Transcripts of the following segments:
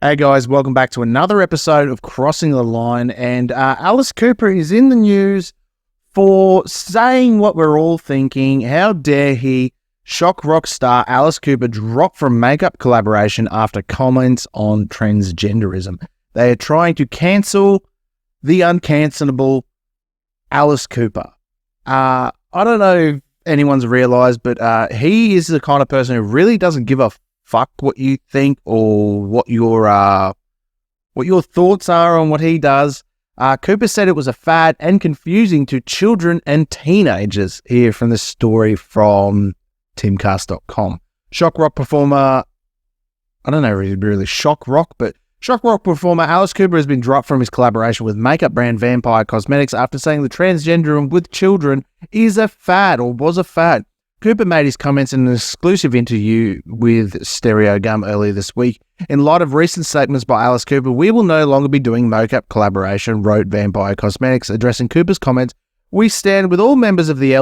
Hey guys, welcome back to another episode of Crossing the Line. And Alice Cooper is in the news for saying what we're all thinking. How dare he? Shock rock star Alice Cooper dropped from makeup collaboration after comments on transgenderism. They are trying to cancel the uncancelable Alice Cooper. I don't know if anyone's realised, but he is the kind of person who really doesn't give a fuck what you think or what your thoughts are on what he does. Cooper said it was a fad and confusing to children and teenagers. Here from the story from timcast.com. Shock rock performer, I don't know really shock rock, but shock rock performer Alice Cooper has been dropped from his collaboration with makeup brand Vampire Cosmetics after saying the transgenderism with children is a fad or was a fad. Cooper made his comments in an exclusive interview with Stereo Gum earlier this week. In light of recent statements by Alice Cooper, we will no longer be doing makeup collaboration, wrote Vampire Cosmetics. Addressing Cooper's comments, we stand with all members of the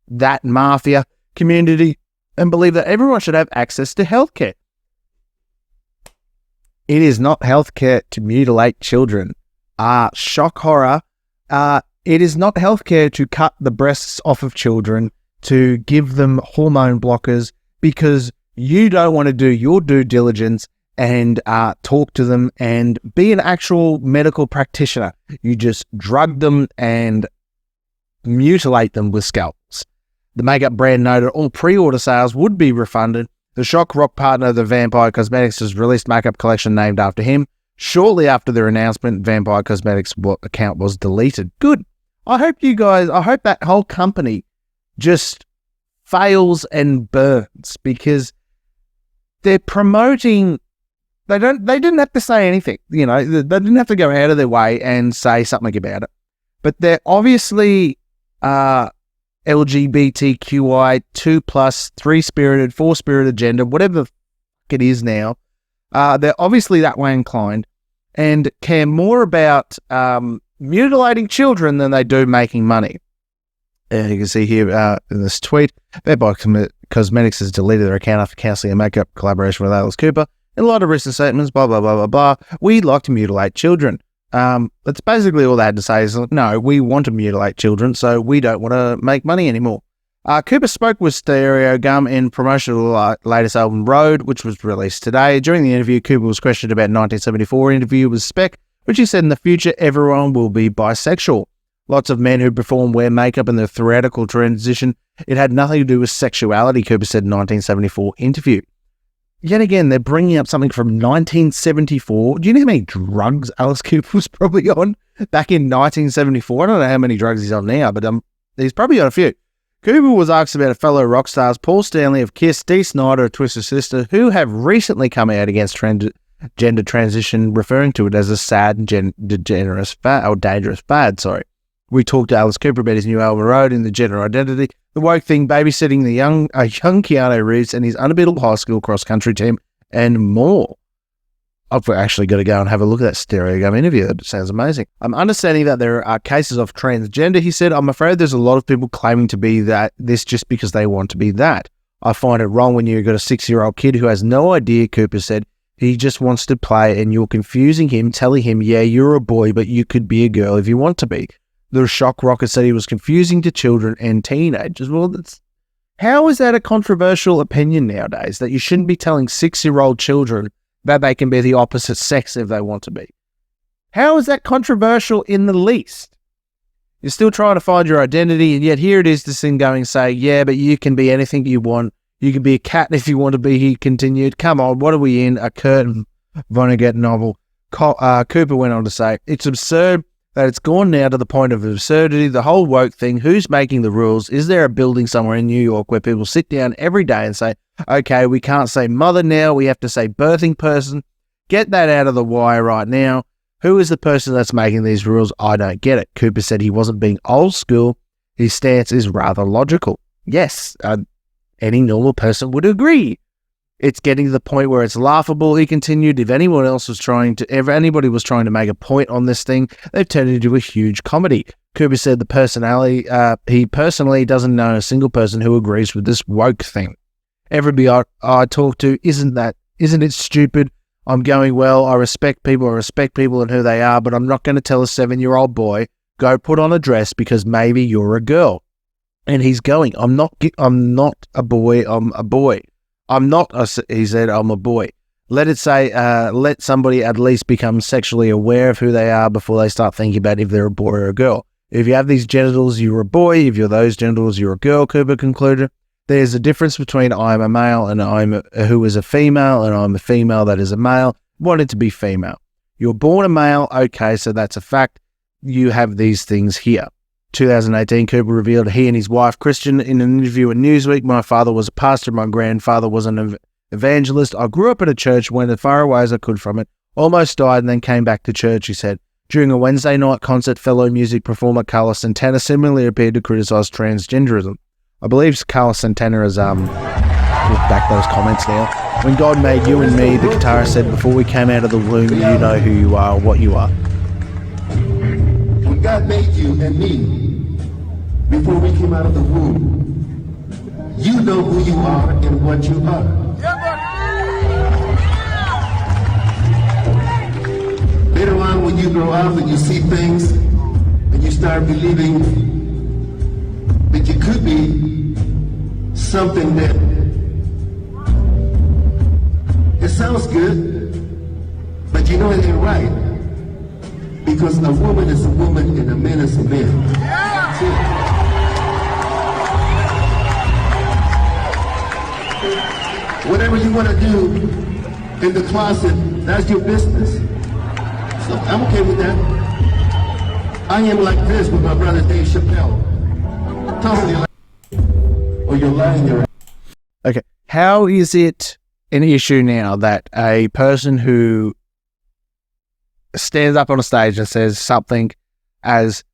that mafia community and believe that everyone should have access to healthcare. It is not healthcare to mutilate children. Shock horror. It is not healthcare to cut the breasts off of children, to give them hormone blockers because you don't want to do your due diligence and talk to them and be an actual medical practitioner. You just drug them and mutilate them with scalpels. The makeup brand noted all pre-order sales would be refunded. The shock rock partner, the Vampire Cosmetics, has released makeup collection named after him. Shortly after their announcement, Vampire Cosmetics account was deleted. Good. I hope that whole company just fails and burns because they're promoting. They didn't have to say anything, they didn't have to go out of their way and say something about it. But they're obviously LGBTQI 2+, 3-spirited, 4-spirited gender, whatever the fuck it is now. They're obviously that way inclined and care more about mutilating children than they do making money. You can see here in this tweet, Vampire Cosmetics has deleted their account after cancelling a makeup collaboration with Alice Cooper. In a lot of recent statements, blah, blah, blah, blah, blah, we'd like to mutilate children. That's basically all they had to say is, no, we want to mutilate children, so we don't want to make money anymore. Cooper spoke with Stereo Gum in promotion of the latest album, Road, which was released today. During the interview, Cooper was questioned about 1974 interview with Spec, which he said in the future, everyone will be bisexual. Lots of men who perform wear makeup in the theoretical transition. It had nothing to do with sexuality, Cooper said in 1974 interview. Yet again, they're bringing up something from 1974. Do you know how many drugs Alice Cooper was probably on back in 1974? I don't know how many drugs he's on now, but he's probably on a few. Cooper was asked about fellow rock stars Paul Stanley of Kiss, Dee Snider of Twisted Sister, who have recently come out against gender transition, referring to it as a sad and dangerous fad. We talked to Alice Cooper about his new album Road and the gender identity, the woke thing, babysitting a young Keanu Reeves and his unbeatable high school cross-country team, and more. I've actually got to go and have a look at that Stereo Gum interview. That sounds amazing. I'm understanding that there are cases of transgender, he said. I'm afraid there's a lot of people claiming to be this just because they want to be that. I find it wrong when you've got a 6-year-old kid who has no idea, Cooper said. He just wants to play and you're confusing him, telling him, yeah, you're a boy, but you could be a girl if you want to be. The shock rocker said he was confusing to children and teenagers. Well, how is that a controversial opinion nowadays, that you shouldn't be telling 6-year-old children that they can be the opposite sex if they want to be? How is that controversial in the least? You're still trying to find your identity, and yet here it is, this thing going, say, yeah, but you can be anything you want. You can be a cat if you want to be, he continued. Come on, what are we in? A Kurt Vonnegut novel. Cooper went on to say, it's absurd that it's gone now to the point of absurdity, the whole woke thing. Who's making the rules? Is there a building somewhere in New York where people sit down every day and say, okay, we can't say mother now, we have to say birthing person. Get that out of the wire right now. Who is the person that's making these rules? I don't get it. Cooper said he wasn't being old school. His stance is rather logical. Yes, any normal person would agree. It's getting to the point where it's laughable, he continued. If anybody was trying to make a point on this thing, they've turned it into a huge comedy. Cooper said he personally doesn't know a single person who agrees with this woke thing. Everybody I talk to, isn't it stupid? I'm going, well, I respect people and who they are, but I'm not going to tell a 7-year-old boy, go put on a dress because maybe you're a girl. And he's going, I'm not a boy, I'm a boy. He said, I'm a boy. Let somebody at least become sexually aware of who they are before they start thinking about if they're a boy or a girl. If you have these genitals, you're a boy. If you're those genitals, you're a girl, Cooper concluded. There's a difference between I'm a male and who is a female, and I'm a female that is a male, wanted to be female. You're born a male, okay, so that's a fact. You have these things here. 2018, Cooper revealed he and his wife, Christian, in an interview in Newsweek, my father was a pastor, my grandfather was an evangelist. I grew up in a church, went as far away as I could from it, almost died and then came back to church, he said. During a Wednesday night concert, fellow music performer Carlos Santana similarly appeared to criticize transgenderism. I believe Carlos Santana has looked back those comments now. When God made you and me, the guitarist said, before we came out of the womb, you know who you are, what you are. When God made you and me, before we came out of the womb, you know who you are and what you are. Later on, when you grow up and you see things and you start believing that you could be something that it sounds good, but you know it ain't right. Because a woman is a woman and a man is a man. That's it. Whatever you want to do in the closet, that's your business. So I'm okay with that. I am like this with my brother Dave Chappelle. Totally like, or you're lying your ass. Okay, how is it an issue now that a person who stands up on a stage and says something as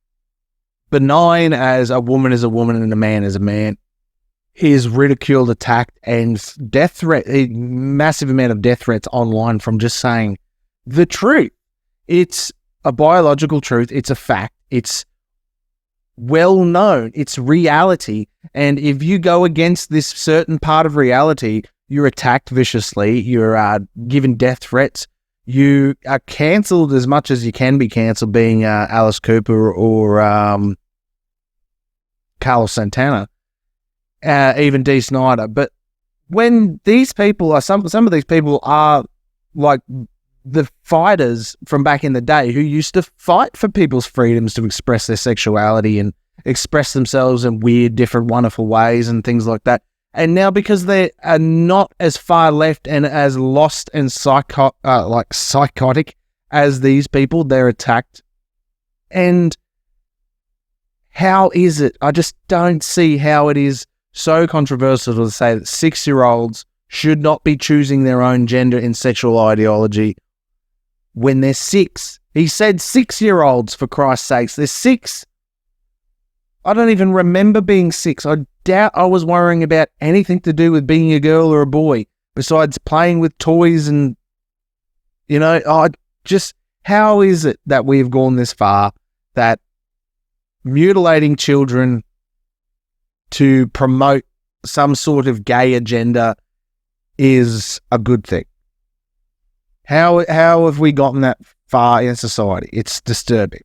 benign as a woman is a woman and a man is a man is ridiculed, attacked, and death threat, a massive amount of death threats online from just saying the truth? It's a biological truth. It's a fact. It's well known. It's reality. And if you go against this certain part of reality, you're attacked viciously. You're given death threats. You are cancelled as much as you can be cancelled, being Alice Cooper or Carlos Santana, even Dee Snider. But when these people are, some of these people are like the fighters from back in the day who used to fight for people's freedoms to express their sexuality and express themselves in weird, different, wonderful ways and things like that. And now because they are not as far left and as lost and psychotic as these people, they're attacked. And how is it? I just don't see how it is so controversial to say that 6-year-olds should not be choosing their own gender in sexual ideology when they're 6. He said 6-year-olds, for Christ's sakes. They're 6. I don't even remember being 6. I doubt I was worrying about anything to do with being a girl or a boy, besides playing with toys and, how is it that we've gone this far that mutilating children to promote some sort of gay agenda is a good thing? How have we gotten that far in society? It's disturbing.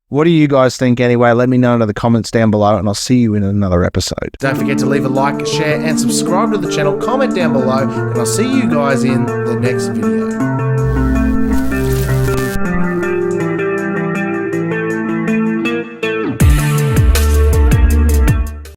What do you guys think anyway? Let me know in the comments down below, and I'll see you in another episode. Don't forget to leave a like, share, and subscribe to the channel. Comment down below, and I'll see you guys in the next video.